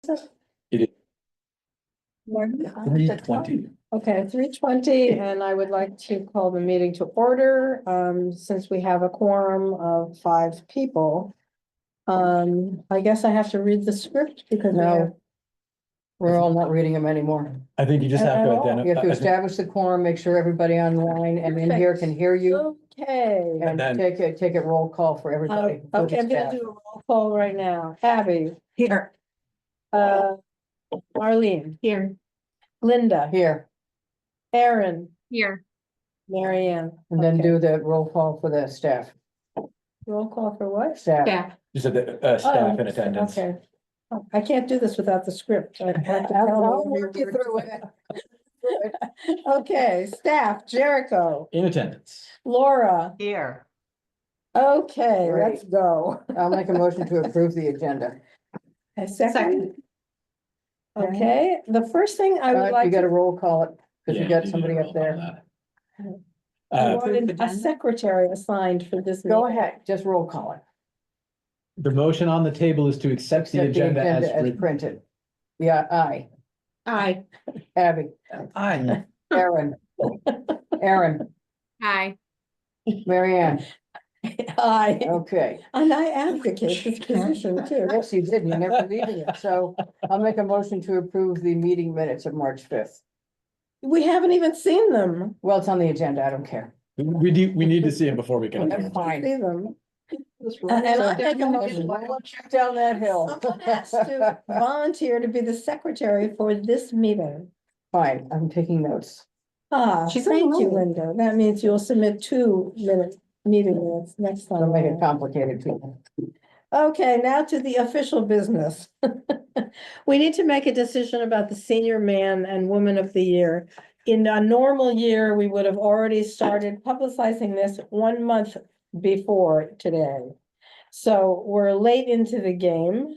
It is Martin? 3:20. Okay, 3:20, and I would like to call the meeting to order, since we have a quorum of 5 people. I guess I have to read the script because we have. No. We're all not reading them anymore. I think you just have At to all. You have to identify. establish the quorum, make sure everybody online and in here can hear you, Okay. and then- take a roll call for everybody. Okay, I'm gonna do a roll call right now. Abby, Here. Marlene, Here. Linda, Here, Aaron, Here. Mary Ann. and then Okay. do the roll call for the staff, Roll call for what? staff. Yeah. You said the staff in attendance. Okay. I can't do this without the script. I have to tell I'll them work you through it. Okay, staff, Jericho, In attendance. Laura. Here. Okay, Great. let's go. I'll make a motion to approve the agenda. A second. Okay, the first thing I would You like gotta to, roll call it, because you Yeah, got somebody roll up call there. that. I Uh, wanted a agenda? secretary assigned for this. Go meeting. ahead, just roll call it. The motion on the table is to accept the Accept agenda as written. printed. Yeah, aye. Aye. Abby, Aye. Aaron. Aaron, Aye. Mary Ann, Aye, okay. and I advocate this position too. Yes, you did, you never leaving it, so I'll make a motion to approve the meeting minutes of March fifth. We haven't even seen them. Well, it's on the agenda, I don't care. We need to see it before we can. That's approve. fine. See them. And So I make a motion. down that hill. Someone has to volunteer to be the secretary for this meeting. Fine, I'm taking notes. She's on Thank a you, roll. Linda. That means you'll submit 2 meeting minutes next time. Don't make it around. complicated, people. Okay, now to the official business. We need to make a decision about the senior man and woman of the year. In a normal year, we would have already started publicizing this 1 month before today. So we're late into the game.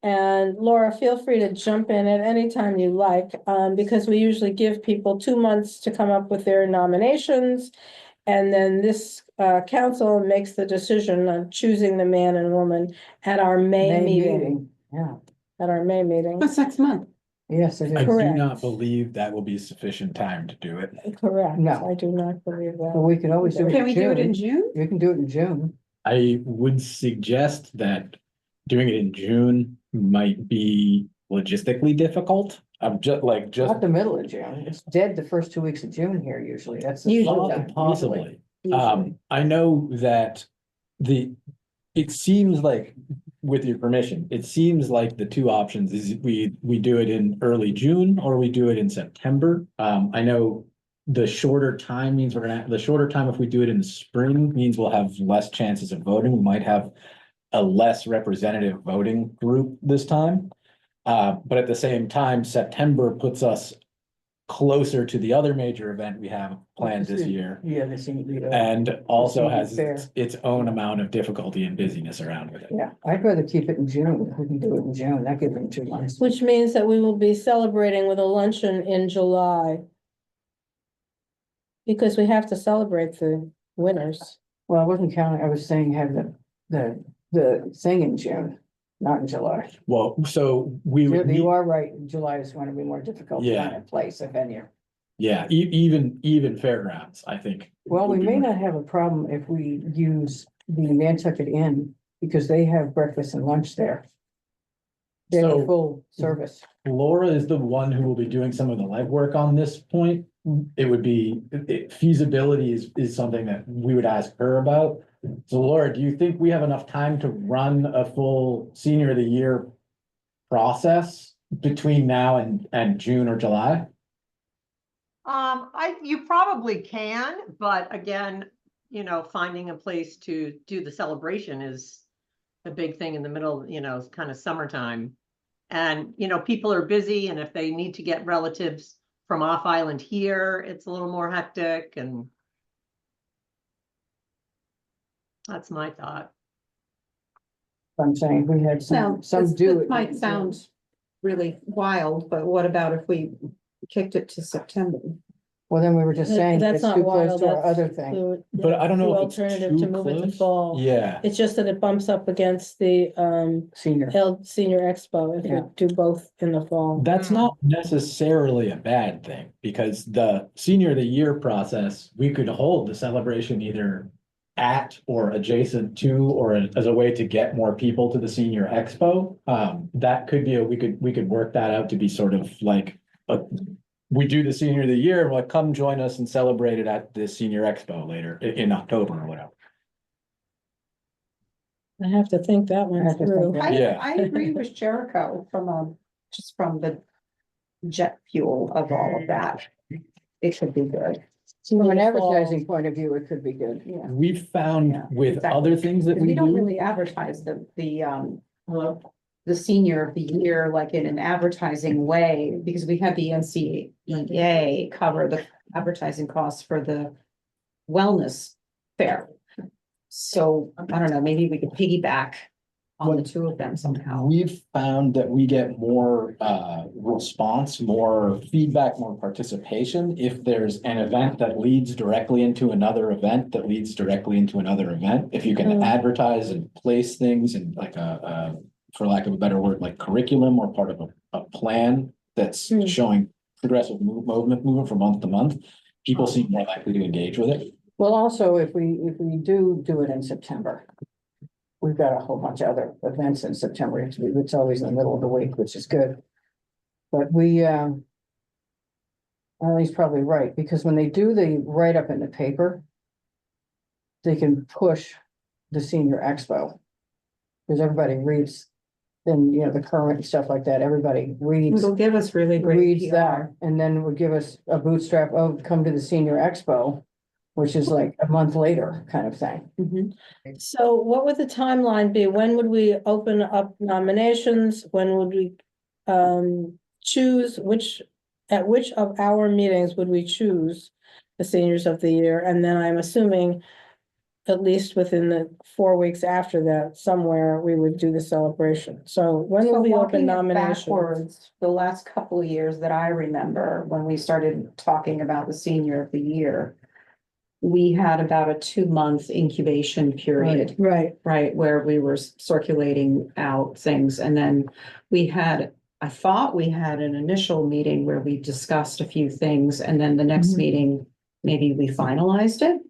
And Laura, feel free to jump in at any time you like, because we usually give people 2 months to come up with their nominations. And then this council makes the decision on choosing the man and woman at our May meeting, Yeah, at our May meeting. What's next month? yes, it I is. do Correct. not believe that will be sufficient time to do it. Correct. No. I do not believe But that. we can always do it Can we do it in in June. June? You can do it in June. I would suggest that doing it in June might be logistically difficult. I'm just Not the middle of June. It's dead the first 2 weeks of June here usually. That's the Usually. slow time, possibly. Usually. I know that it seems like, with your permission, it seems like the two options is we do it in early June or we do it in September. I know the shorter time means the shorter time if we do it in the spring means we'll have less chances of voting. We might have a less representative voting group this time. But at the same time, September puts us closer to the other major event we have planned this year. Yeah, they seem to be. And also Seems has fair. its own amount of difficulty and busyness around with it. Yeah, I'd rather keep it in June. If we can do it in June, that gives them 2 months. Which means that we will be celebrating with a luncheon in July. Because we have to celebrate the winners. Well, I wasn't counting, I was saying have the thing in June, not in July. Well, so we would You need, are right, July is going to be more difficult to Yeah. find a place, a venue. yeah, even fairgrounds, I think. Well, we would be may more- not have a problem if we use the Nantucket Inn, because they have breakfast and lunch there. They have So- a full service. Laura is the one who will be doing some of the legwork on this point. It would be, feasibility is something that we would ask her about. So Laura, do you think we have enough time to run a full senior of the year process between now and June or July? You probably can, but again, finding a place to do the celebration is a big thing in the middle, kind of summertime. And, people are busy, and if they need to get relatives from off island here, it's a little more hectic, and that's my thought. I'm saying we had some do This it. might sound really wild, but what about if we kicked it to September? Well, then we were just saying that That's it's not too close wild, to our that's other thing. But I don't know the if it's alternative to too move it to close. fall. Yeah, It's just that it bumps up against the Senior. Senior Expo if we Yeah. do both in the fall. that's not necessarily a bad thing, because the senior of the year process, we could hold the celebration either at or adjacent to, or as a way to get more people to the senior expo. That could be we could work that out to be sort of like, we do the senior of the year, like, come join us and celebrate it at the senior expo later in October or whatever. I have to think that I one have to think through. that- Yeah. I agree with Jericho just from the jet fuel of all of that. It should be good. From an Senior fall. advertising point of view, it could be good. Yeah. We've found Yeah, with exactly. other things that Because we we don't do. really advertise the senior of the year, like in an advertising way, because we have the NCAA cover the advertising costs for the wellness fair. So I don't know, maybe we could piggyback on the two of them somehow. We've found that we get more response, more feedback, more participation if there's an event that leads directly into another event that leads directly into another event. If you can Mm. advertise and place things in like a for lack of a better word, like curriculum or part of a plan that's Mm. showing progressive movement from month to month, people seem more likely to engage with it. Well, also, if we do it in September, we've got a whole bunch of other events in September. It's always in the middle of the week, which is good. But Ellie's probably right, because when they do the write-up in the paper, they can push the senior expo. Because everybody reads, then, the current stuff like that, everybody reads. It'll give us really great Reads that, PR. and then would give us a bootstrap, oh, come to the senior expo, which is like a month later kind of thing. Mhm. So what would the timeline be? When would we open up nominations? When would we choose at which of our meetings would we choose the seniors of the year? And then I'm assuming at least within the 4 weeks after that, somewhere we would do the celebration. So when So will we open walking it nominations? backwards, the last couple of years that I remember, when we started talking about the senior of the year, we had about a 2-month incubation period, Right, right, where we were circulating out things, and then I thought we had an initial meeting where we discussed a few things, and then the next Mhm. meeting, maybe we finalized it.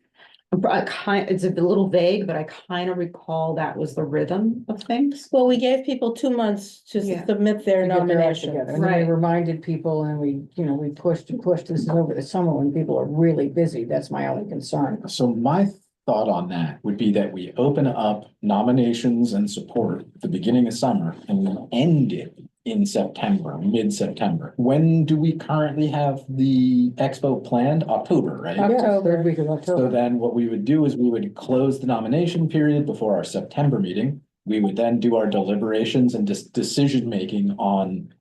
It's a little vague, but I kind of recall that was the rhythm of things. well, we gave people 2 months to Yeah. submit their To get their act nomination. together. And then we Right. reminded people, and we pushed and pushed. This is over the summer when people are really busy. That's my only concern. So my thought on that would be that we open up nominations and support at the beginning of summer and we end it in September, mid-September. When do we currently have the expo planned? October, right? Yeah, October. third week of So October. then what we would do is we would close the nomination period before our September meeting. We would then do our deliberations and decision-making on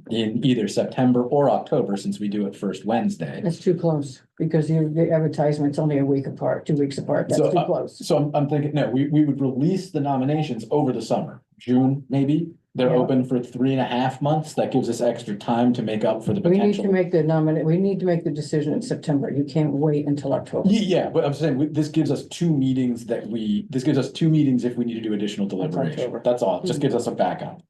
in either September or October, since we do it first Wednesday. That's too close, because the advertisement's only a week apart, 2 weeks apart. That's So, too close. So I'm thinking, no, we would release the nominations over the summer, June, maybe. They're Yeah. open for 3.5 months. That gives us extra time to make up for the We need to potential. make we need to make the decision in September. You can't wait until October. Yeah, but I'm saying this gives us 2 meetings this gives us 2 meetings if we need to do additional deliberation. October. That's all. It just gives us a backup.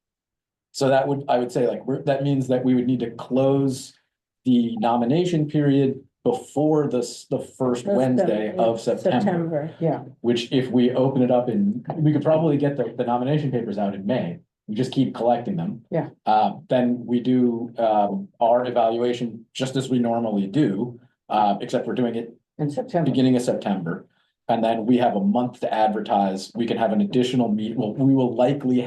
So I would say that means that we would need to close the nomination period before the first Wednesday of September. Yeah, Which if we open it up we could probably get the nomination papers out in May. We just keep collecting them. Yeah. Then we do, our evaluation just as we normally do, except we're doing it in September. beginning of September. And then we have a month to advertise. We can have an additional we will likely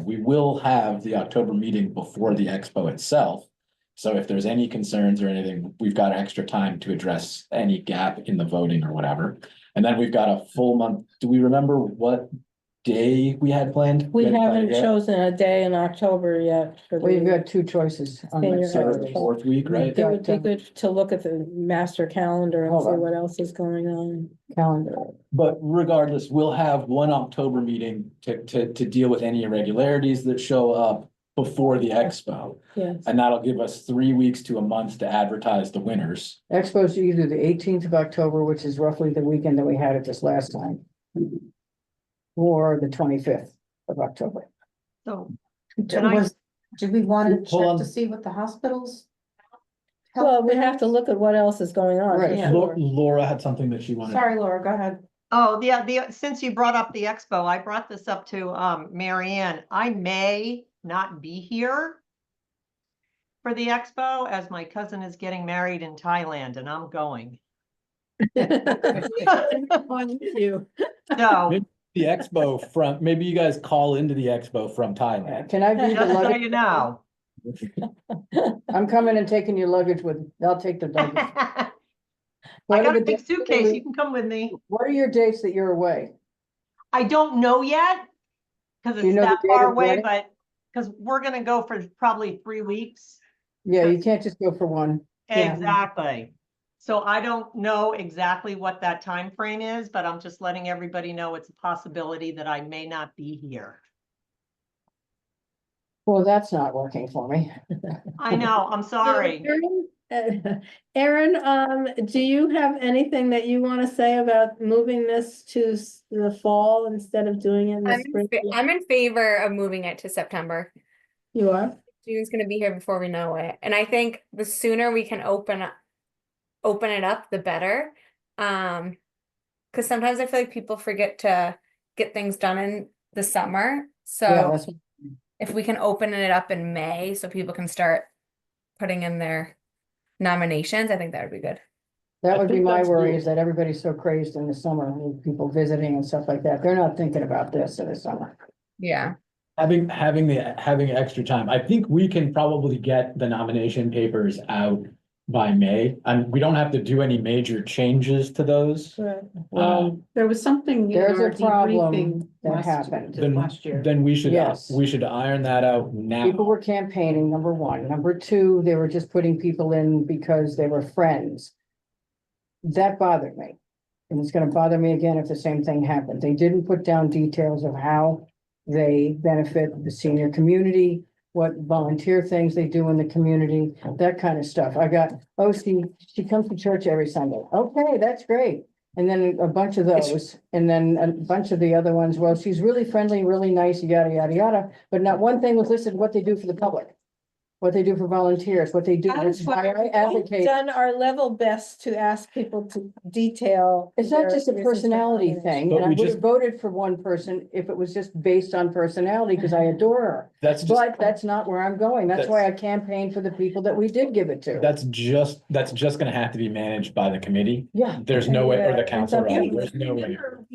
we will have the October meeting before the expo itself. So if there's any concerns or anything, we've got extra time to address any gap in the voting or whatever. And then we've got a full month. Do we remember what day we had planned? We hadn't haven't yet? chosen a day in October yet. For We've the- got 2 choices on the Senior Third, Saturdays. fourth week, right? It would be good to look at the master calendar and Hold see on. what else is going on. Calendar. But regardless, we'll have one October meeting to deal with any irregularities that show up. before the expo. Yes. And that'll give us 3 weeks to a month to advertise the winners. Expo's either the 18th of October, which is roughly the weekend that we had it this last time. Or the 25th of October. So, Do And I- we want to Hold on. check to see what the hospitals? Well, we have to look at what else is going on. Right. for sure. Laura had something that she wanted. Sorry, Laura, go ahead. oh, since you brought up the expo, I brought this up to, Mary Ann. I may not be here for the expo as my cousin is getting married in Thailand and I'm going. You. So, Maybe The expo from, maybe you guys call into the expo from Thailand. Can I be the just so luggage? you know. I'm coming and taking your luggage with, I'll take the luggage. I What are got a the big dates suitcase. that You can come with me. What are your dates that you're away? I don't know yet. Cause You it's know the that date far of the away, wedding? but, cause we're gonna go for probably 3 weeks. Yeah, you can't just go for one. Yeah. Exactly. So I don't know exactly what that time frame is, but I'm just letting everybody know it's a possibility that I may not be here. Well, that's not working for me. I know, I'm sorry. Erin, do you have anything that you want to say about moving this to the fall instead of doing it in the I'm spring? I'm in favor of moving it to September. You are? June's gonna be here before we know it, and I think the sooner we can open it up, the better. Because sometimes I feel like people forget to get things done in the summer. Yeah, So that's, if we can open it up in May, so people can start putting in their nominations, I think that would be good. that I would be think my that's worry good. is that everybody's so crazed in the summer, with people visiting and stuff like that. They're not thinking about this in the summer. Yeah. Having extra time, I think we can probably get the nomination papers out by May, and we don't have to do any major changes to those. Right. Well, There was something. in There's our a problem debriefing that last- happened. Then, Last year. then we should Yes. iron that out now. people were campaigning, number one. Number two, they were just putting people in because they were friends. That bothered me. And it's gonna bother me again if the same thing happened. They didn't put down details of how they benefit the senior community, what volunteer things they do in the community, that kind of stuff. I got, oh, she comes to church every Sunday. Okay, that's great. And then a bunch of those, and then a bunch of the other ones, well, she's really friendly, really nice, yada, yada, yada. But not one thing was listed, what they do for the public. What they do for volunteers, what they do, That is what I We've advocate. done our level best to ask people to detail. It's not their just a reasons for personality nomination. thing, But and I we would have just- voted for one person if it was just based on personality, because I adore her. That's just, But that's not where I'm going. That's why I campaigned for the people that we did give it to. that's just gonna have to be managed by the committee. Yeah, There's no way, or Yeah, the it's council, up to rather, you. there's no way. Remember,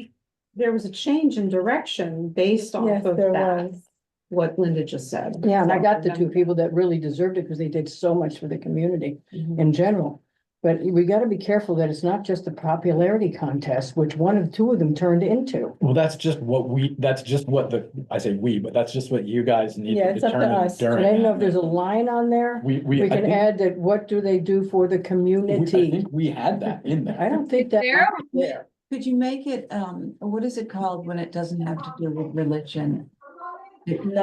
there was a change in direction based Yes, off of there that, was. what Linda just said. yeah, and I So, got the two people that really deserved it because they did so much for the community in general. But we gotta be careful that it's not just the popularity contest, which one of two of them turned into. Well, that's just what I say we, but that's just what you guys need Yeah, to it's up to determine us. during. And I don't know if that. there's a line on there. We We I can think- add that, what do they do for the I community? think we had that in there. I don't think that. There? there. Could you make it, what is it called when it doesn't have to do with religion?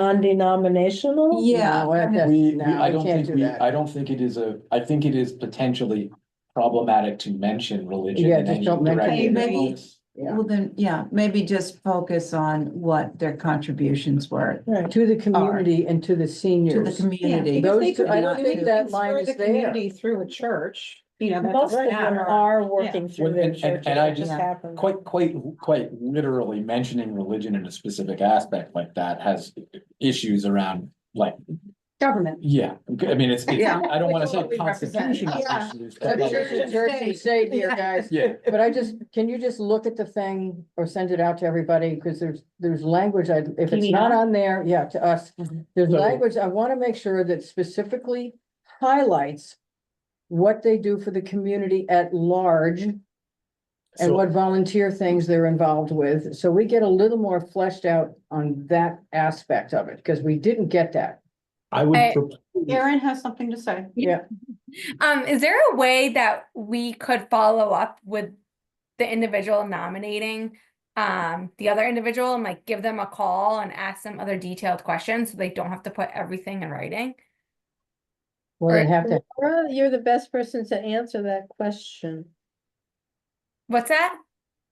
Non-denominational? Yeah. No, that's- no, I we don't can't think do we, that. I don't think it is I think it is potentially problematic to mention religion. Yeah, in just any don't mention direct it. Maybe- influence. Yeah, Well, then, yeah, maybe just focus on what their contributions were Right. to the community and to the to the seniors. community. Those They two- could I be don't think doing that things line for is the there. community through a church, you know, that Most of doesn't them matter. are working through Well, their and churches. I it just- happened. Quite literally mentioning religion in a specific aspect like that has issues around, like, Government. yeah, I mean, it's, Yeah. I don't wanna Which is say what we represent. constitutional Yeah. issues. but That's like- church and church and state here, guys. Yeah, But can you just look at the thing or send it out to everybody? Because there's language, if it's mean not us? on there, yeah, to us. Mhm. There's So- language, I want to make sure that specifically highlights what they do for the community at large and so what volunteer things they're involved with. So we get a little more fleshed out on that aspect of it, because we didn't get that. I would. I- propose- Erin has something to say. Is there a way that we could follow up with the individual nominating the other individual and like give them a call and ask them other detailed questions so they don't have to put everything in writing. Well, they have to, Laura, you're the best person to answer that question. What's that?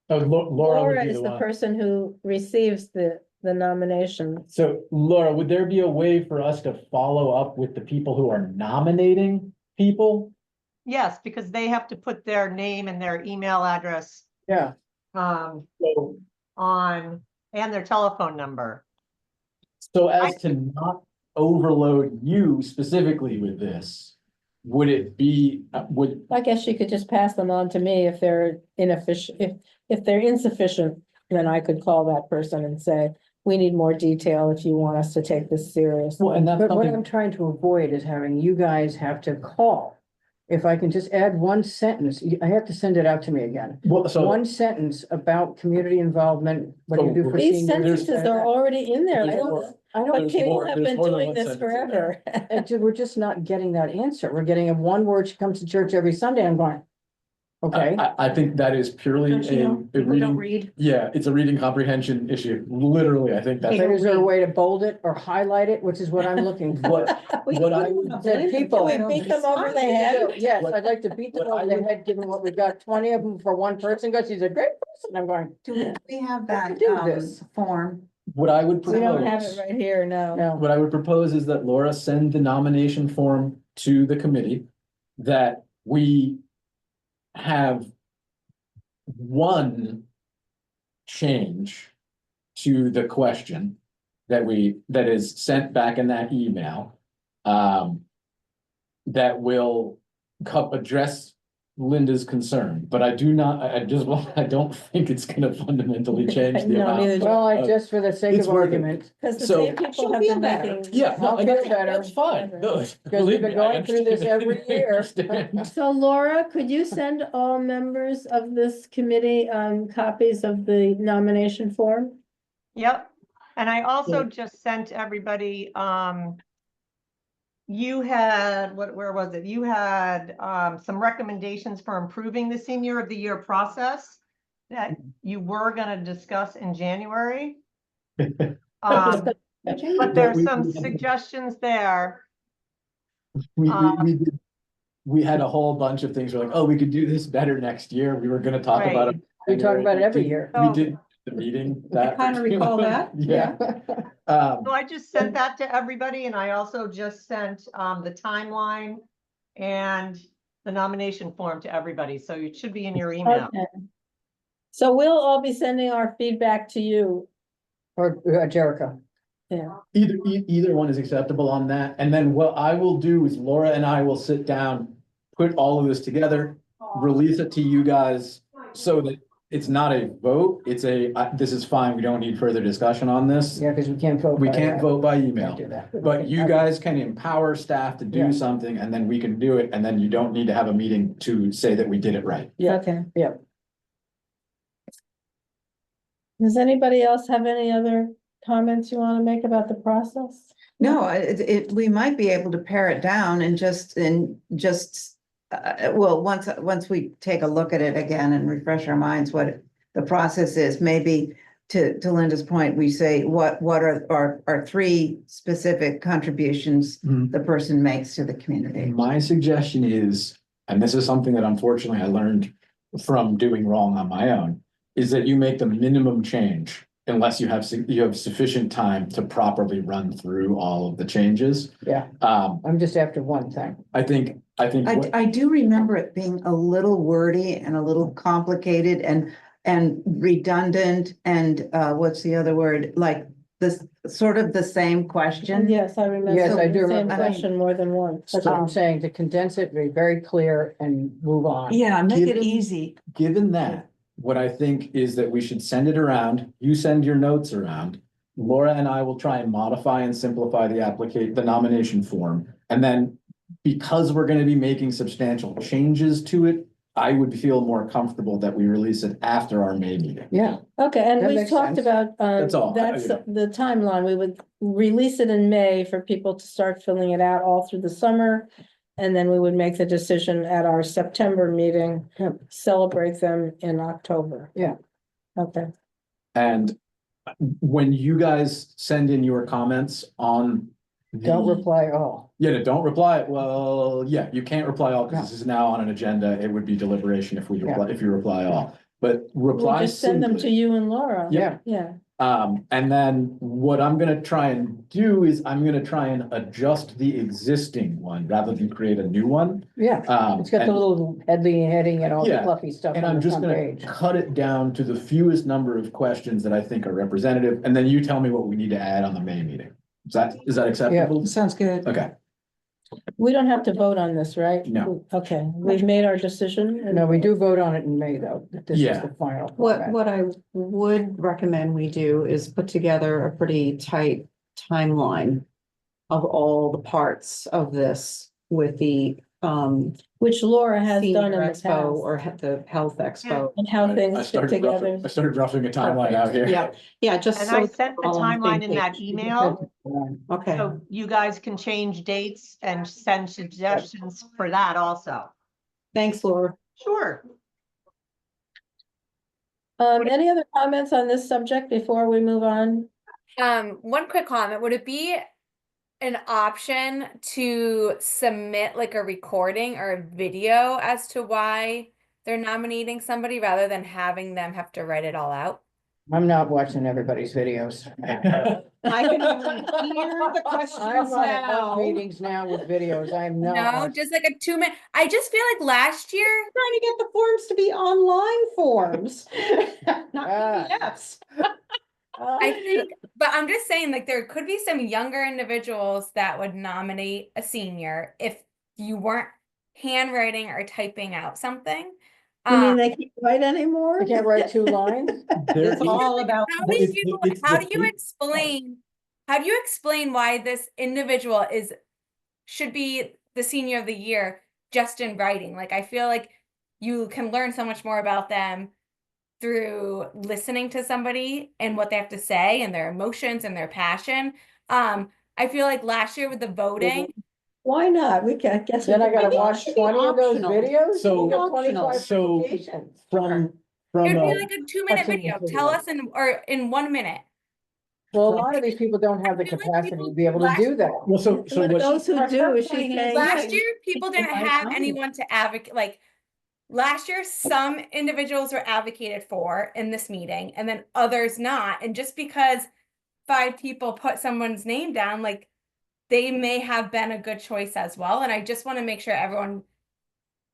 Oh, Laura would Laura be is the the one. person who receives the nomination. So Laura, would there be a way for us to follow up with the people who are nominating people? Yes, because they have to put their name and their email address yeah, So, on, and their telephone number. so as to not overload you specifically with this, would it be, would, I guess you could just pass them on to me if they're inefficient, if they're insufficient, then I could call that person and say, we need more detail if you want us to take this serious. well, and that's but what something, I'm trying to avoid is having you guys have to call. If I can just add one sentence, I have to send it out to me again. well, so. One sentence about community involvement, what you do for These seniors. sentences are already in there. There's like, more- I But don't, people have there's been more than doing one this sentence in forever. we're just not getting that answer. We're getting a one word, she comes to church every Sunday, I'm going. Okay, I think that is purely Don't you know, a people don't reading, read. yeah, it's a reading comprehension issue. Literally, I think that's but is there a way to bold it or highlight it, which is what I'm looking for? what I would, That people. Can we beat them over the head? Yes, I'd like to beat them What I over the would- head, given what we've got, 20 of them for one person, goes, he's a great person, I'm going, Do we have that do this. form? what I would We don't have it propose, right here, no. no. what I would propose is that Laura send the nomination form to the committee. That we have one change to the question that is sent back in that email. That will address Linda's concern, but I don't think it's gonna fundamentally change the No, amount. neither do Well, Uh, just for the sake it's of worth it. argument, Because the So- same people She'll have feel been better. making. Yeah, no, I'll and feel that's, better. that's fine. No, we've believe been me, I going through this understand. every I year. understand. So Laura, could you send all members of this committee, copies of the nomination form? Yep, and I also Yeah. just sent everybody, you had, where was it? You had, some recommendations for improving the senior of the year process that you were gonna discuss in January. But there's some suggestions there. We had a whole bunch of things, we're like, oh, we could do this better next year, we were gonna talk Right. about it. We talk about it every We year. did the meeting I that. kind of recall that, Yeah. yeah. So I just sent that to everybody, and I also just sent the timeline and the nomination form to everybody, so it should be in your email. Okay. So we'll all be sending our feedback to you. Or Jericho. Yeah. Either one is acceptable on that, and then what I will do is Laura and I will sit down, put all of this together, release it to you guys, so that it's not a vote, it's this is fine, we don't need further discussion on this. Yeah, because we can't vote. We by can't that. vote by Can't email, do that. but you guys can empower staff to Yeah. do something, and then we can do it, and then you don't need to have a meeting to say that we did it right. Yeah. Okay. Yeah. Does anybody else have any other comments you want to make about the process? No, we might be able to pare it down and just, well, once we take a look at it again and refresh our minds what the process is, maybe to Linda's point, we say, what are our three specific contributions Mhm. the person makes to the community? My suggestion is, and this is something that unfortunately I learned from doing wrong on my own, is that you make the minimum change unless you have sufficient time to properly run through all of the changes. Yeah, I'm just after one thing. I think what- I do remember it being a little wordy and a little complicated and redundant and what's the other word? Like this, sort of the same question. Yes, I remember. Yes, I do the Same remember. question more than once. That's what I'm saying, to condense it, be very clear and move on. Yeah, make it Given- easy. given that, what I think is that we should send it around, you send your notes around. Laura and I will try and modify and simplify the nomination form, and then because we're gonna be making substantial changes to it, I would feel more comfortable that we release it after our May meeting. Yeah, Okay, and That we makes talked sense. about, That's all. that's the timeline. We would release it in May for people to start filling it out all through the summer. And then we would make the decision at our September meeting, Yep. celebrate them in October. Yeah. Okay, And when you guys send in your comments on. Don't the- reply all. Yeah, no, don't reply. Well, yeah, you can't reply all because this is now on an agenda. It would be deliberation if if you reply all. But We'll reply just send them to simply. you and Laura. Yeah. Yeah. And then what I'm gonna try and do is I'm gonna try and adjust the existing one rather than create a new one. Yeah, it's got the And- little heading and all the Yeah, fluffy stuff And on I'm the just front gonna page. cut it down to the fewest number of questions that I think are representative, and then you tell me what we need to add on the May meeting. Is that acceptable? Sounds good. Okay, We don't have to vote on this, right? No. Okay, we've made our decision. and- No, we do vote on it in May, though, that this is Yeah. the final. What, format. what I would recommend we do is put together a pretty tight timeline of all the parts of this with the, Which Laura has Senior done in the Expo past. or the Health Expo. And how I things fit started together. roughing, I started roughing a timeline out here. Yeah, yeah, just And so. I sent the all on the same timeline in that page. email, Okay, so you guys can change dates and send suggestions for that also. thanks, Laura. Sure. Any other comments on this subject before we move on? One quick comment, would it be an option to submit like a recording or a video as to why they're nominating somebody rather than having them have to write it all out? I'm not watching everybody's videos. I can hear the questions I'm on enough now. meetings now with videos, I'm not. No, watching. just like a 2 minute, I just feel like last year, Trying to get the forms to be online forms, not Ah. PDFs. I think, but I'm just saying, like, there could be some younger individuals that would nominate a senior if you weren't handwriting or typing out something. You mean Um, they can't write anymore? I can't write 2 lines. There It's is- all about. how do it's- you, it's how the do you big- explain why this individual should be the senior of the year just in writing? Like, I feel like you can learn so much more about them through listening to somebody and what they have to say and their emotions and their passion. I feel like last year with the voting, Why not? We can, I guess. we Then I can- gotta watch 20 of those optional. videos? So- You got 25 so- applications. From, it would a- be like a 2 minute I've seen video. the Tell video. us in 1 minute. Well, a lot of these people don't have the I feel like capacity people to be able to last- do that. well, so For what, those who do, is she saying? Last year, people didn't my have time. anyone to advocate, like, last year, some individuals were advocated for in this meeting and then others not. And just because 5 people put someone's name down, like, they may have been a good choice as well. And I just want to make sure everyone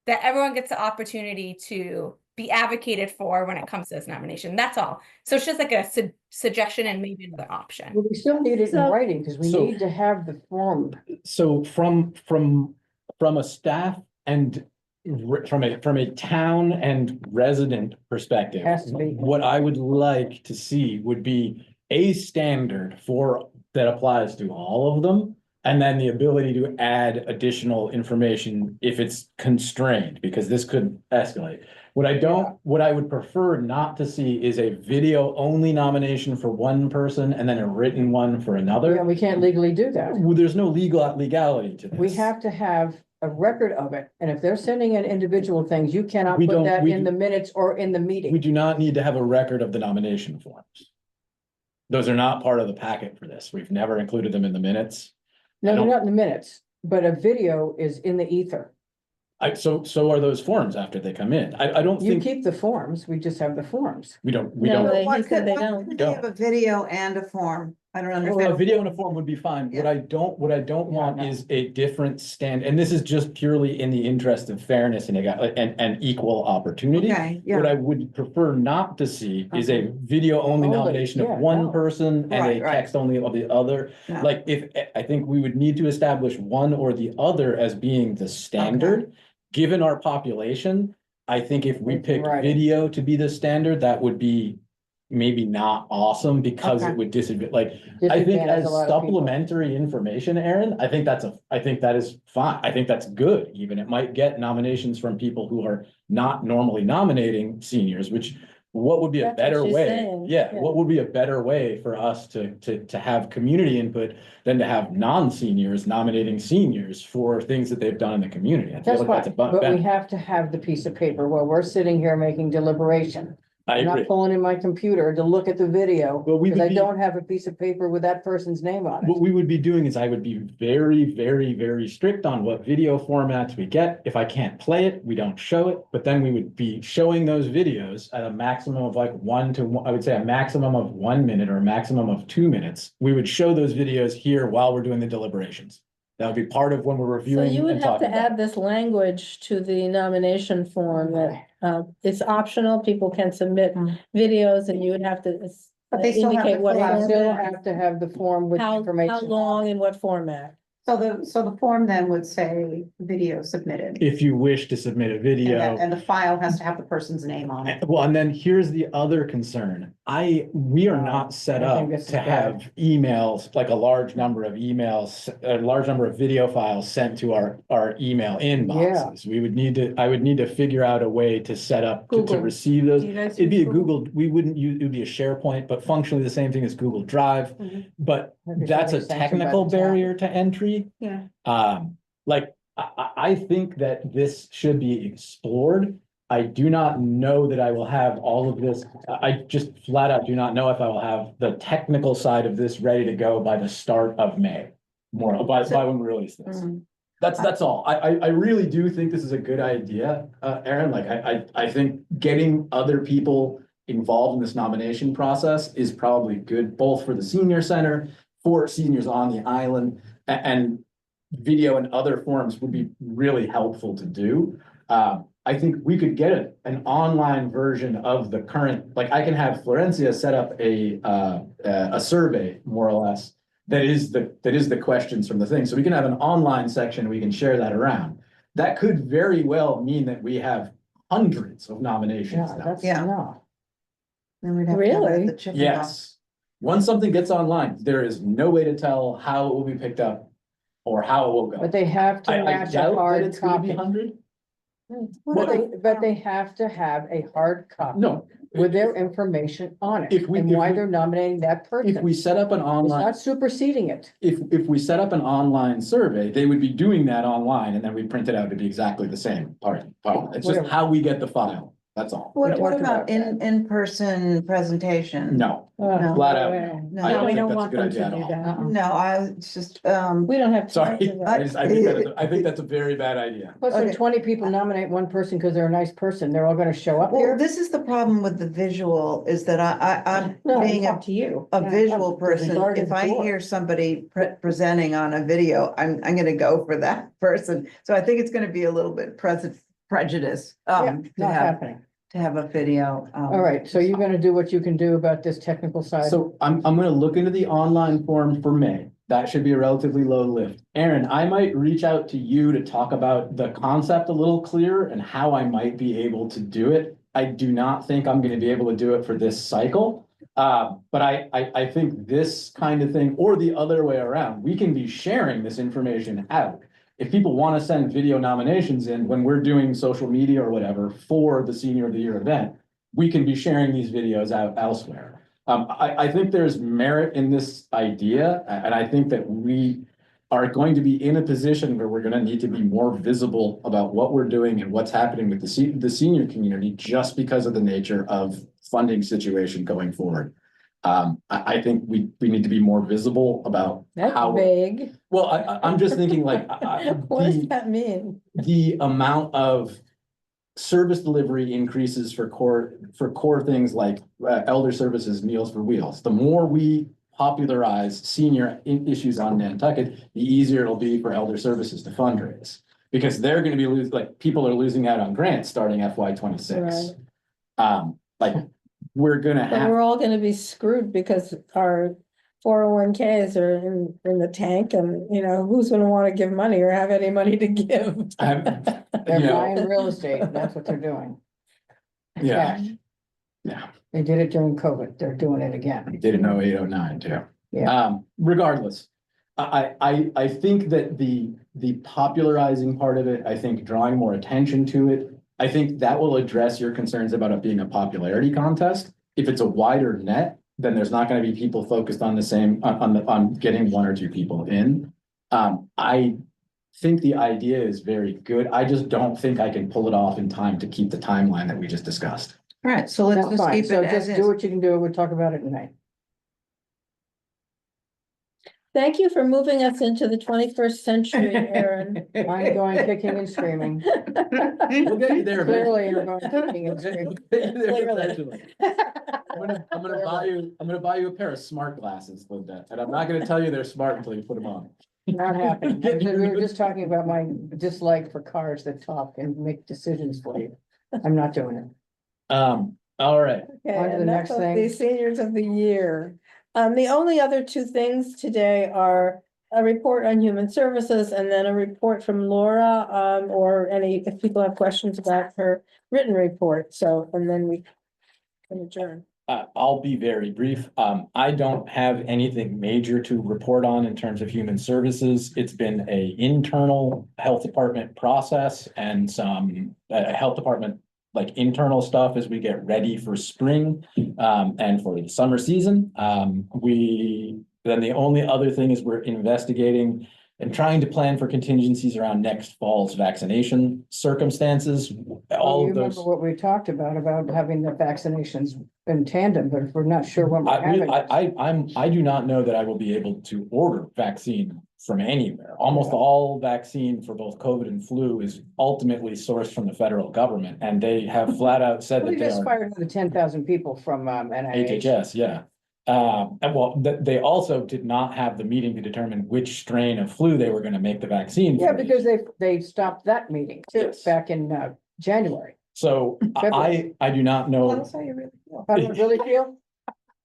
gets the opportunity to be advocated for when it comes to this nomination. That's all. So it's just like a suggestion and maybe another option. Well, we still need it in So- writing, because we So- need to have the form. so from a staff and from a town and resident perspective. Has to be. What I would like to see would be a standard that applies to all of them. And then the ability to add additional information if it's constrained, because this could escalate. What I would prefer not to see is a video only nomination for one person and then a written one for Yeah, another. we can't legally do that. Well, there's no legality to this. We have to have a record of it, and if they're sending in individual things, you cannot We put don't- that we in do- the minutes or in the We meeting. do not need to have a record of the nomination forms. Those are not part of the packet for this. We've never included them in the minutes. No, they're don't- not in the minutes, but a video is in the ether. So are those forms after they come in. I don't You think, keep the forms, we just have the forms. we No, don't. he said they Why don't. couldn't they have a video and a form? I don't A understand. video and a form would be fine. What I don't want no. is a different stand, and this is just purely in the interest of fairness and equal opportunity. Okay, What yeah, I would prefer not to see is a Okay. video only Only, nomination yeah, of one no. person and a Right, right. text only of the other. Yeah. Like I think we would need to establish one or the other as being the standard. Given our population, I think if we With picked writing. video to be the standard, that would be maybe not awesome because Okay. it would I think Disadvantage as a lot of people. supplementary information, Aaron, I think that is fine. I think that's good. Even it might get nominations from people who are not normally nominating seniors, which what would be a That's what better she's way? saying, Yeah, yeah. what would be a better way for us to have community input than to have non-seniors nominating seniors for things that they've done in the community? I feel That's like fine, that's a but we better. have to have the piece of paper while we're sitting here making deliberation. I I'm agree. not pulling in my computer to look at the video, Well, we because would I be- don't have a piece of paper with that person's name on What it. we would be doing is I would be very, very, very strict on what video formats we get. If I can't play it, we don't show it, but then we would be showing those videos at a maximum of like I would say a maximum of 1 minute or a maximum of 2 minutes. We would show those videos here while we're doing the deliberations. That would be part of when we're So reviewing you would and have talking to about. add this language to the nomination form that, it's optional, people can submit Mm. videos and you would have to But they still have indicate to what fill out They still format, have to have the form with how information. long and what format. So the form then would say video submitted. If you wish to submit a video. And the file has to have the person's name on it. Well, and then here's the other concern. We are not set I think up this is to bad. have emails, like a large number of emails, a large number of video files sent to our email inboxes. I would need to figure out a way to set up to Google. receive those. Do you guys It'd be a use Google, we wouldn't use, it would be a SharePoint, but functionally the same thing as Google Drive. Mhm. But Maybe that's a somebody sent you by technical the town. barrier to entry. Yeah. Like, I think that this should be explored. I do not know that I will have all of this. I just flat out do not know if I will have the technical side of this ready to go by the start of May. More, by when we release this. Mm. That's all. I really do think this is a good idea, Aaron. Like, I think getting other people involved in this nomination process is probably good, both for the senior center, for seniors on the island, and video and other forms would be really helpful to do. I think we could get an online version of the current, like I can have Florencia set up a survey, more or less, that is the questions from the thing. So we can have an online section, we can share that around. That could very well mean that we have hundreds of nominations Yeah, now. that's, Yeah. no. Then we'd have to have Really? the chicken box. Yes. Once something gets online, there is no way to tell how it will be picked up or how it will go. But they have to I match a doubt that hard it's gonna be copy. 100. But they have to have a hard copy. No. With their information on it, If we- and if why we- they're nominating that person. If we set up an It's online, not superseding it. if we set up an online survey, they would be doing that online and then we print it out to be exactly the same part. It's just Whatever. how we get the file. That's all. What talked about about that. in-person presentation? No, No. flat out. Well, No. I don't we think don't that's a want good them idea to at do all. that. No, it's just, We don't have. time Sorry, for that. I think that's a very bad idea. Plus, when Okay. 20 people nominate one person because they're a nice person, they're all gonna show up well, here. this is the problem with the visual, is that I'm No, being Up to you. a Yeah, visual because it's person. already If I before. hear somebody presenting on a video, I'm gonna go for that person. So I think it's gonna be a little bit prejudice, Yeah, to not have, happening. to have a video. All right, so you're gonna do what you can do about this technical side. So I'm gonna look into the online form for May. That should be a relatively low lift. Aaron, I might reach out to you to talk about the concept a little clearer and how I might be able to do it. I do not think I'm gonna be able to do it for this cycle. But I think this kind of thing, or the other way around, we can be sharing this information out. If people want to send video nominations in when we're doing social media or whatever for the Senior of the Year event, we can be sharing these videos out elsewhere. I think there's merit in this idea, and I think that we are going to be in a position where we're gonna need to be more visible about what we're doing and what's happening with the senior community, just because of the nature of funding situation going forward. I think we need to be more visible about That's how, vague. well, I'm just thinking like, What does that mean? the amount of service delivery increases for core things like elder services, Meals for Wheels. The more we popularize senior issues on Nantucket, the easier it'll be for elder services to fundraise. Because they're gonna be people are losing out on grants starting FY '26. Like, we're gonna But have, we're all gonna be screwed because our 401ks are in the tank and, who's gonna wanna give money or have any money to give? They're you know, buying real estate, and that's what they're doing. yeah, Cash. yeah. They did it during COVID, they're doing it again. Did in 08, 09 too. Yeah. Regardless, I think that the popularizing part of it, I think drawing more attention to it, I think that will address your concerns about it being a popularity contest. If it's a wider net, then there's not gonna be people focused on the same, on getting one or two people in. I think the idea is very good. I just don't think I can pull it off in time to keep the timeline that we just discussed. All right, so let's That's just fine. keep So it as just do is. what you can do. We'll talk about it tonight. Thank you for moving us into the 21st century, Aaron. I'm going kicking and screaming. We'll get you there, man. Clearly, you're going kicking and screaming. Clearly. I'm gonna buy you a pair of smart glasses, Linda, and I'm not gonna tell you they're smart until you put them on. Not happening. We were just talking about my dislike for cars that talk and make decisions for you. I'm not doing it. All right, Okay, On to the enough next of thing. the seniors of the year. The only other two things today are a report on human services and then a report from Laura, or if people have questions about her written report, so, and then we can adjourn. I'll be very brief. I don't have anything major to report on in terms of human services. It's been a internal health department process and some health department like internal stuff as we get ready for spring and for the summer season. Then the only other thing is we're investigating and trying to plan for contingencies around next fall's vaccination circumstances. All You of remember those. what we talked about having the vaccinations in tandem, but if we're not sure when we're having. it. I do not know that I will be able to order vaccine from anywhere. Almost all vaccine for both COVID and flu is ultimately sourced from the federal government, and they have flat out said We that they just are fired another 10,000 people from NIH. HHS, yeah. And well, they also did not have the meeting to determine which strain of flu they were gonna make the vaccine Yeah, for. because they stopped that meeting too, Yes. back in January. So February. I do not know. That's how you really feel. How do you really feel?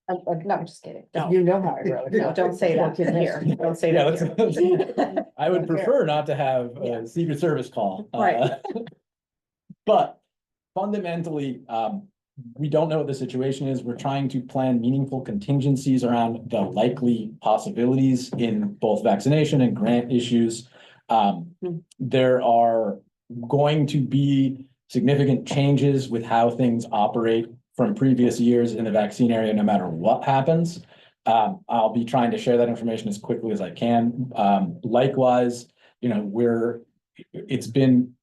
No, I'm just kidding. No, You know how I really feel. no, don't say that Look at here. this. Don't say Yeah, that let's, here. I would Don't care. prefer not to have Yeah. a Secret Service call. Right. But fundamentally, we don't know what the situation is. We're trying to plan meaningful contingencies around the likely possibilities in both vaccination and grant issues. There are going to be significant changes with how things operate from previous years in the vaccine area, no matter what happens. I'll be trying to share that information as quickly as I can. Likewise, you know,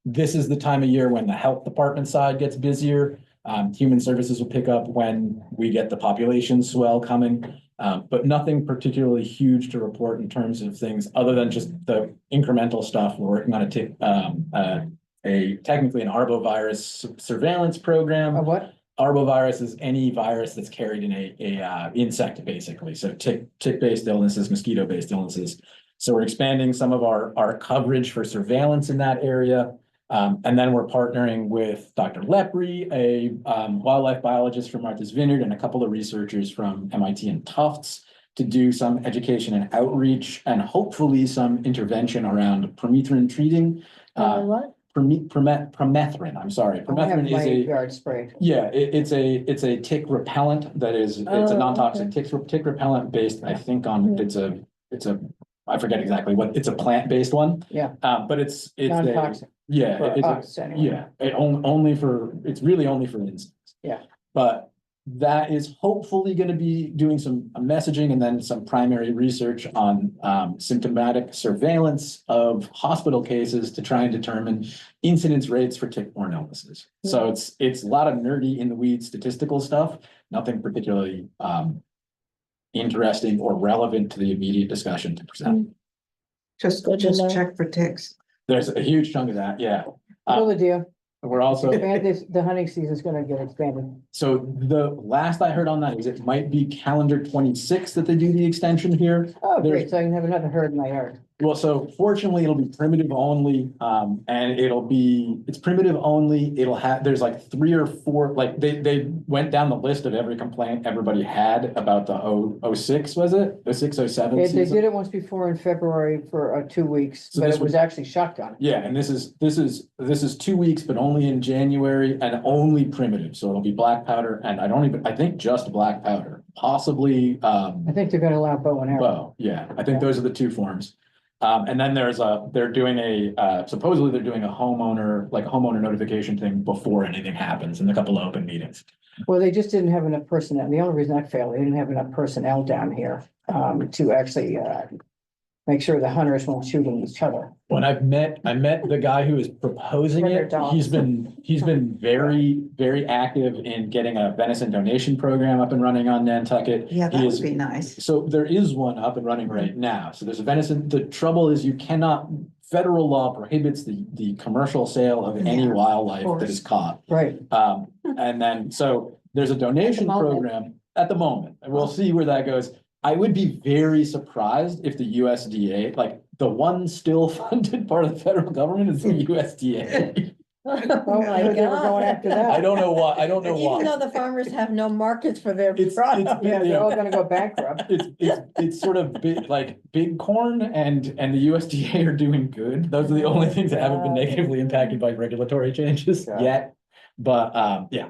this is the time of year when the health department side gets busier. Human services will pick up when we get the population swell coming. But nothing particularly huge to report in terms of things other than just the incremental stuff. We're working on technically an arbovirus surveillance program. What? Arbovirus is any virus that's carried in a insect, basically. So tick-based illnesses, mosquito-based illnesses. So we're expanding some of our coverage for surveillance in that area. And then we're partnering with Dr. Lepre, a wildlife biologist from Martha's Vineyard, and a couple of researchers from MIT and Tufts to do some education and outreach and hopefully some intervention around permethrin treating. What? Permethrin, I'm sorry. I have Permethrin my is a, yard sprayed. yeah, it's a tick repellent that is, it's a Oh, non-toxic okay. tick repellent based, I think on, I forget exactly what, it's a plant-based one. Yeah. But it's Non-toxic yeah, for it's us anyway. yeah, it's really only for insects. Yeah. But that is hopefully gonna be doing some messaging and then some primary research on symptomatic surveillance of hospital cases to try and determine incidence rates for tick-borne illnesses. So it's a lot of nerdy in the weeds statistical stuff, nothing particularly interesting or relevant to the immediate discussion to present. Just Good to know. check for ticks. There's a huge chunk of that, yeah. Really, dear. We're also. The hunting season's gonna get expanded. So the last I heard on that is it might be calendar 26 that they do the extension here. Oh, There's- great. So I can have another herd in my yard. Well, so fortunately, it'll be primitive only, and it's primitive only. It'll have, there's like 3 or 4, like they went down the list of every complaint everybody had about the 06, was it? 06, 07 They season? did it once before in February for 2 weeks, So but this it was actually shotgun. Yeah, and this is 2 weeks, but only in January and only primitive. So it'll be black powder and I think just black powder, possibly, I think they're gonna allow bow and arrow. bow. Yeah, I think those are the 2 forms. And then they're doing supposedly they're doing a homeowner notification thing before anything happens in a couple of open meetings. Well, they just didn't have enough personnel. The only reason that failed, they didn't have enough personnel down here to actually make sure the hunters won't shoot at each other. When I met the guy who is proposing For their it, dogs. he's been very active in getting a venison donation program up and running on Nantucket. Yeah, that He would is- be nice. So there is one up and running right now. So there's a venison, the trouble is you cannot, federal law prohibits the commercial sale of any Yeah, wildlife course. that is caught. Right. And then, so there's a donation moment. program at the moment, and we'll see where that goes. I would be very surprised if the USDA, like, the one still funded part of the federal government is the USDA. Oh I heard they were going after that. I don't know why, I don't know Even though why. the farmers have no markets for their It's product. Yeah, they're all gonna go bankrupt. It's sort of big, like big corn and the USDA are doing good. Those are the only things that haven't been negatively impacted by regulatory changes Got it. yet. But, yeah,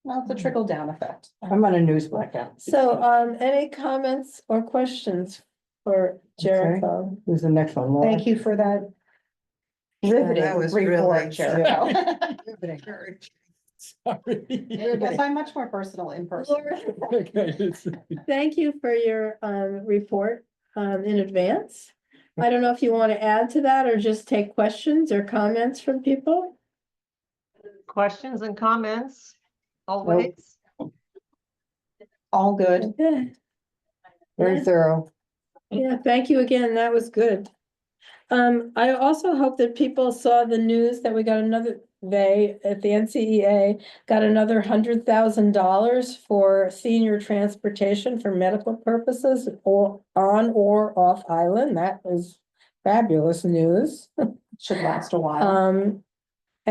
Well, it's a trickle down effect. I'm on a news blackout. So, any comments or questions for Jericho? Who's the next one? Laura? Thank you for that That riveting was report, really- Jericho. Riveting. sorry. Yes, I'm much more personal in person. Laura, Okay, it's- thank you for your, report, in advance. I don't know if you want to add to that or just take questions or comments from people. Questions and comments, always. All good. Okay. Very thorough. Yeah, thank you again. That was good. I also hope that people saw the news that we got they at the NCEA got another $100,000 for senior transportation for medical purposes or on or off island. That is fabulous news. Should last a while. You'd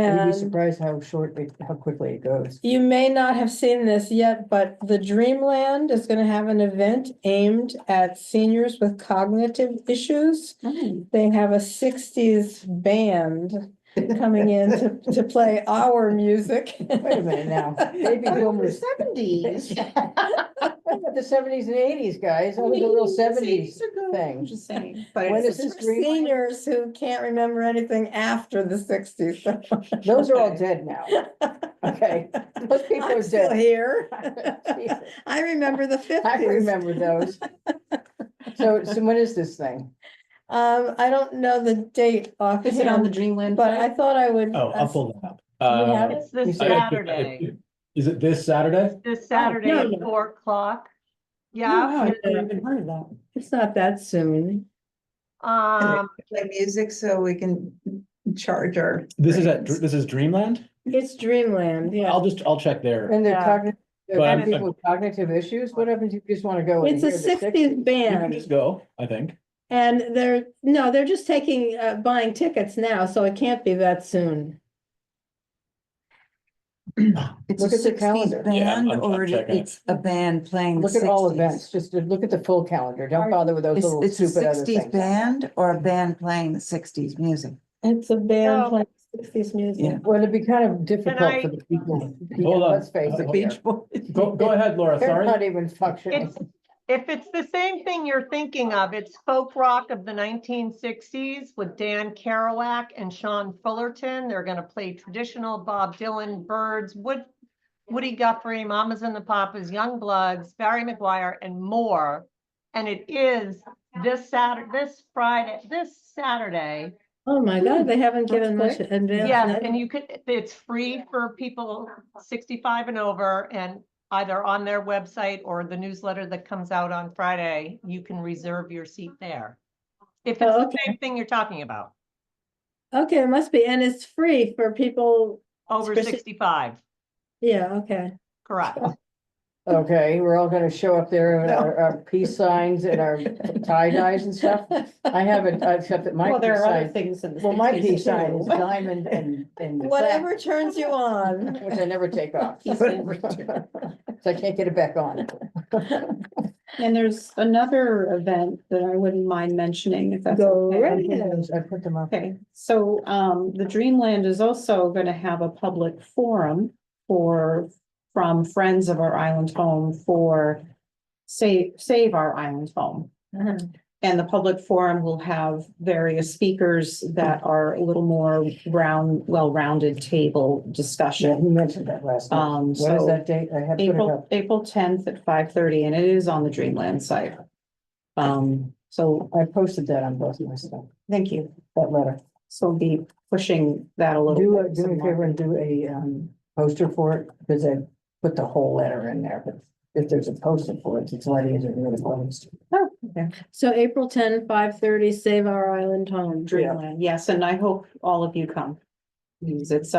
be And surprised how quickly it goes. you may not have seen this yet, but the Dreamland is gonna have an event aimed at seniors with cognitive issues. They have a sixties band coming in to play our music. Wait a minute now. Baby boomers. Seventies. The seventies and eighties, guys. That was a real seventies thing. Just saying. But When it's is For this Dreamland? seniors who can't remember anything after the sixties. Those are all dead now. Okay. Those people I'm are still dead. here. Jesus. I remember the fifties. I remember those. So when is this thing? I don't know the date Is it on the offhand, Dreamland? but I site? thought I would. Oh, I'll pull that up. You have It's this said- Saturday, Is it this Saturday? this Saturday no, at no. 4 o'clock. Oh, wow, Yeah, I never even heard of that. It's not that soon. Play music so we can charge our. This friends. is Dreamland? It's Dreamland, yeah. I'll check there. And they're Yeah. cognitive, But- people with cognitive issues, what happens if you just wanna go? and It's a hear the sixties You can band just go, I think. and they're just taking, buying tickets now, so it can't be that soon. It's Look a at the sixties calendar. Yeah, band I'm or checking it. it's a band playing the Look at all 60s? events, just look at the full calendar, don't bother with those little It's a stupid other sixties things. band or a band playing the sixties music? It's a band No. playing sixties music. Yeah. Well, it'd be kind of difficult I- for the people. Hold on. Let's face The it. Beach here. Boys. Go ahead, Laura, They're sorry. not even functioning. It's, if it's the same thing you're thinking of, it's folk rock of the 1960s with Dan Kerouac and Sean Fullerton. They're gonna play traditional Bob Dylan, Byrds, Woody Guthrie, Mamas and the Papas, Young Bloods, Barry McGuire, and more. And it is this Saturday. Oh my God, they haven't given much quick. advance. Yeah, notice. and you could, it's free for people 65 and over, and either on their website or the newsletter that comes out on Friday, you can reserve your seat there. If it's Oh, the okay. same thing you're talking about, Okay, it must be, and it's free for people, over Especially- 65, yeah, okay. correct. Okay, we're all gonna show up there with our peace signs and our tie dyes and stuff. I haven't, except that my Well, there peace are other sign, things in the. well, my 60s peace sign too. is diamond and. Whatever turns you on. Which I never take off. Peace and return. So I can't get it back on. And there's another event that I wouldn't mind mentioning if that's Go okay. right ahead. I put them up. Okay, so the Dreamland is also gonna have a public forum from Friends of Our Island Home for Save Our Island Home. And the public forum will have various speakers that are a little more well-rounded table Yeah, discussion. he mentioned that last night. What is So that date? I have put it up. April 10th at 5:30, and it is on the Dreamland site. So I posted that on both my stuff, Thank you. that letter. So we'll be pushing that a little. Do, bit, do me a some favor and do a, poster for it, because I put the whole letter in there, but if there's a poster for it, it's a lot easier to really post. more. Oh, okay. So April 10, 5:30, Save Our Island Home. Dreamland, yes, and I hope all of you come. Because it's,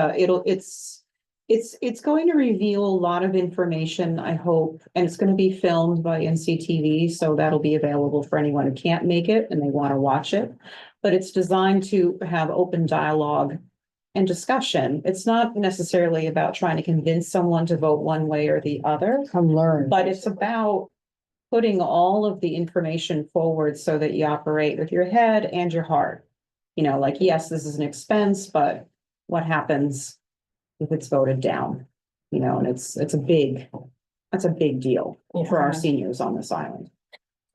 it's going to reveal a lot of information, I hope, and it's gonna be filmed by NCTV, so that'll be available for anyone who can't make it and they wanna watch it. But it's designed to have open dialogue and discussion. It's not necessarily about trying to convince someone to vote one way or the other, Come learn. but it's about putting all of the information forward so that you operate with your head and your heart. You know, like, yes, this is an expense, but what happens if it's voted down? You know, and that's a big deal for our Yeah. seniors on this island.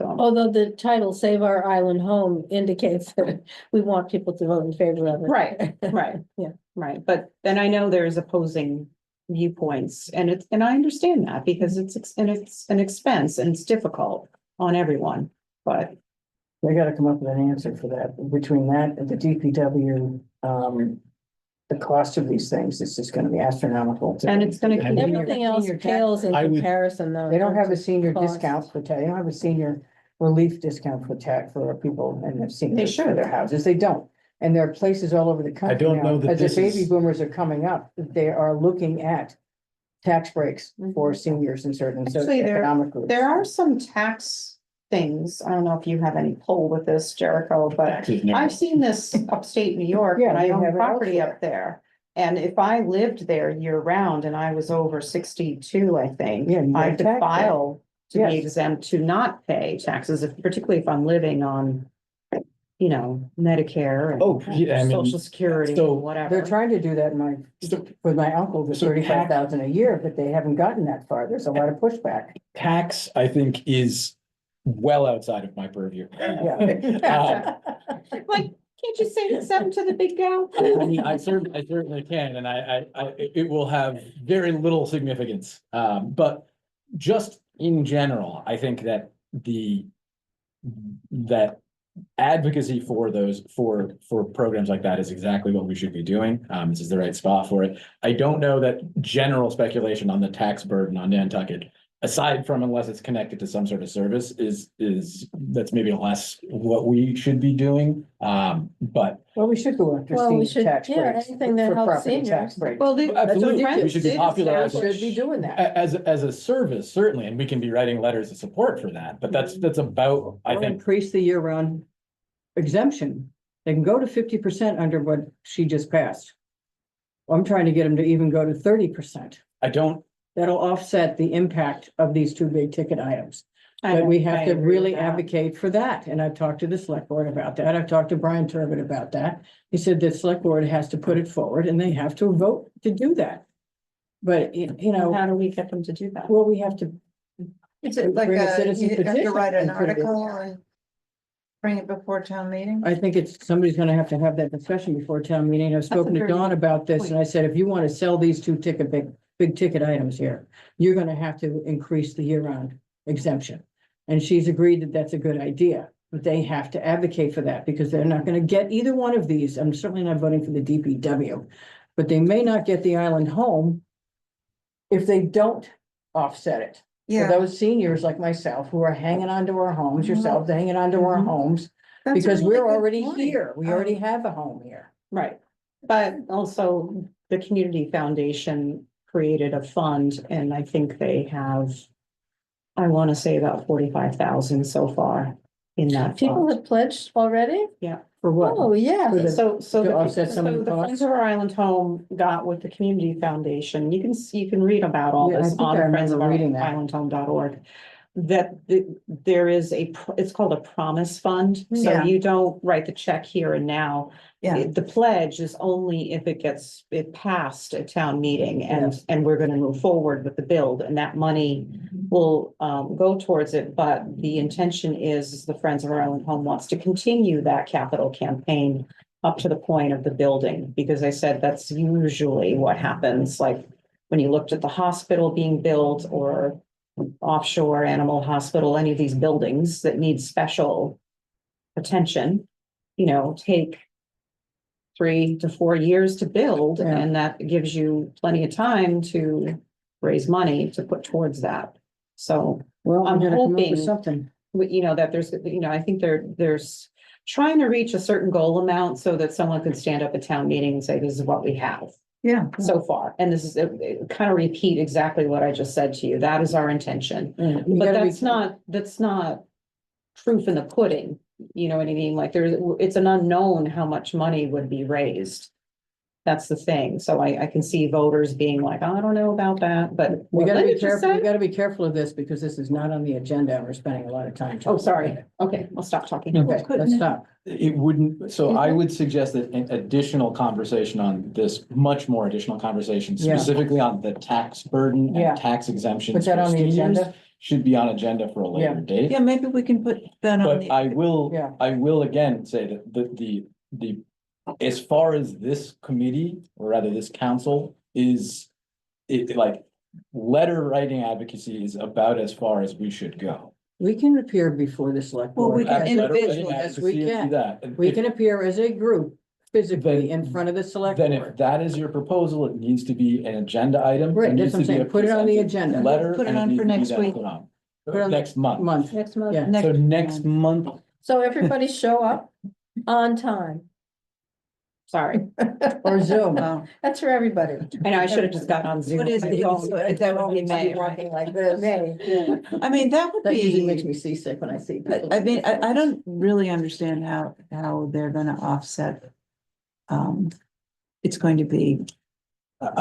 So, Although the title Save Our Island Home indicates that we want people to vote in favor of it. right, right. Yeah. Right, but then I know there's opposing viewpoints and I understand that because it's an expense and it's difficult on everyone, but. They gotta come up with an answer for that, between that and the DPW, the cost of these things is just gonna be astronomical. And it's gonna And continue. Everything else Senior tax- pales in I would- comparison though. They don't in have a terms of senior costs. discount for tax, they don't have a senior relief discount for tax for people and their seniors for should. their houses, they don't. And there are places all over the country don't now, know that as the this baby is- boomers are coming up, they are looking at tax breaks for Mhm. seniors and certain Actually, economic groups. There are some tax things. I don't know if you have any pull with this, Jericho, but Taxes never- I've seen this upstate New York Yeah, and I they own have it property elsewhere. up there. And if I lived there year round and I was over 62, I think, Yeah, you I gotta could tax that. file to be Yes. exempt to not pay taxes, particularly if I'm living on, you know, Medicare and Oh, yeah, I mean, Social Security, so whatever. They're trying to do that in my, with my uncle, the So 35,000 a year, but they haven't gotten that far, there's a lot of pushback. Tax, I think, is well outside of my purview. Yeah. Like, can't you say exempt to the big gal? I mean, I certainly can, and it will have very little significance. But just in general, I think that that advocacy for for programs like that is exactly what we should be doing. This is the right spot for it. I don't know that general speculation on the tax burden on Nantucket, aside from unless it's connected to some sort of service, is that's maybe less what we should be doing. But Well, we should go after Well, we senior should- tax yeah, breaks. anything that for helps property tax seniors. breaks. Well, absolutely, we should be We popularizing. should be doing that. As a service, certainly, and we can be writing letters of support for that, but that's about, I Or think. increase the year-round exemption. They can go to 50% under what she just passed. I'm trying to get them to even go to 30%. I don't, That'll offset the impact of these two big ticket items. I But we I have to agree really with that. advocate for that, and I've talked to the select board about that, I've talked to Brian Turbot about that. He said the select board has to put it forward and they have to vote to do that. But, you know, How do we get them to do that? well, we have to, Is it like Bring a a, citizen you have to petition write an and put it in. article and bring it before town meeting? I think somebody's gonna have to have that discussion before town meeting. I've spoken to very Dawn good about this, and point. I said, if you want to sell these two big ticket items here, you're gonna have to increase the year-round exemption. And she's agreed that that's a good idea, but they have to advocate for that because they're not gonna get either one of these. I'm certainly not voting for the DPW. But they may not get the island home if they don't offset it. For Yeah. those seniors like myself who are hanging on to our homes, yourselves hanging on to our Mhm. homes, That's a because really we're good already point. here. We already Um, have a home here. Right, but also the Community Foundation created a fund and I think they have. I want to say about 45,000 so far in that People fund. have pledged already? For what? Oh, yeah. For the- So to the, offset some of so the the Friends costs? of Our Island Home got with the Community Foundation. You can read about all Yeah, I this think on I remember Friends of Our reading that. Island there is it's called a promise fund. So Yeah. you don't write the check here and now. Yeah. The pledge is only if it passed at town meeting and we're gonna move forward with the build and that money will go towards it, but the intention is the Friends of Our Island Home wants to continue that capital campaign up to the point of the building, because I said that's usually what happens, like when you looked at the hospital being built or offshore animal hospital, any of these buildings that need special attention, take 3 to 4 years to build, Yeah. and that gives you plenty of time to raise money to put towards that. So, Well, I'm I'm gonna come up with hoping- something. that there's, I think there's trying to reach a certain goal amount so that someone could stand up at town meeting and say, this is what we have Yeah. so far. And this is, kind of repeat exactly what I just said to you. That is our intention. You But gotta be- that's not proof in the pudding. You know what I mean? Like it's an unknown how much money would be raised. That's the thing. So I can see voters being like, I don't know about that, but. We what gotta be Linda just careful, we said- gotta be careful of this because this is not on the agenda and we're spending a lot of time. Oh, talking sorry. about it. Okay, I'll stop talking. Okay, let's stop. It wouldn't, so I would suggest that an additional conversation on this, much more additional conversation Yeah. specifically on the tax burden Yeah. and tax exemptions. Put that for on the seniors agenda. Should be on agenda for a later date. Yeah, maybe we can put that on But the. I will, Yeah. I will again say that the, as far as this committee, or rather this council is, it like, letter writing advocacy is about as far as we should go. We can appear before the select Well, board. we can as a- Letter writing individually, Yes, we advocacy is can. that. And We if- can appear as a group physically Then- in front of the select Then if board. that is your proposal, it needs to be an agenda item. Right, It that's needs what I'm to be saying. a Put it on the presented agenda. Letter. Put it and on needs for to be next then week. put on. Put it on Next month. Month. Next month. Yeah. So next month, So everybody show up on time. Sorry. Or Zoom. Oh, That's for everybody. I know I should have just got on Zoom. What is the- that would be May, right? Walking like this. Yeah. I mean, that would That usually makes be, me seasick when I see people. I mean, I don't really understand how they're gonna offset. It's going to be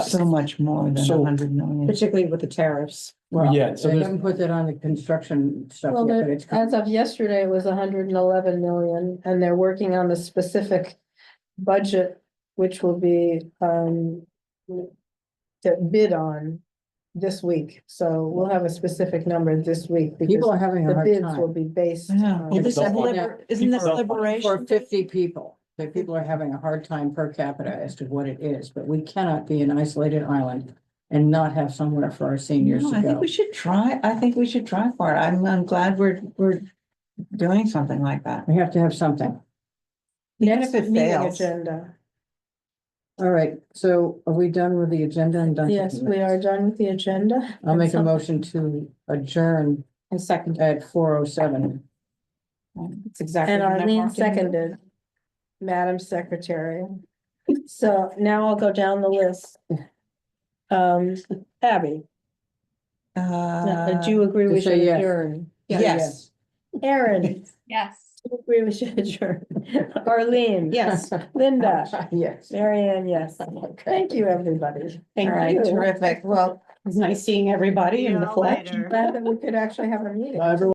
so much more than So- 100 million. Particularly with the tariffs. Well, Yeah, so they there's- haven't put that on the construction stuff Well, yet, but there- it's. coming. as of yesterday, it was 111 million, and they're working on the specific budget, which will be, to bid on this week. So we'll have a specific number this week. People because are having a the hard bids will time be based. Yeah, on- well, this is People don't isn't this want- for liberation? 50 people. That people are having a hard time per capita as to what it is, but we cannot be an isolated island and not have somewhere for our seniors No, to I think go. we should try, I think we should try for it. I'm glad we're doing something like that. We have to have something. Even Next if it meeting fails. agenda. All right, so are we done with the agenda and done? Yes, we are done with the agenda. I'll make a And motion to adjourn And second, at 4:07. it's exactly. And what I'm Arlene walking in. seconded, Madam Secretary. So now I'll go down the list. Abby, do you agree we to say should yes. adjourn? Yes. Aaron, Yes. do you agree we should adjourn? Arlene? Yes. Linda? Yes. Marianne, yes. Thank you, everybody. Thank All right, you. terrific. Well, It's nice seeing everybody in the flesh. Glad that we could actually have a meeting. Bye, everyone.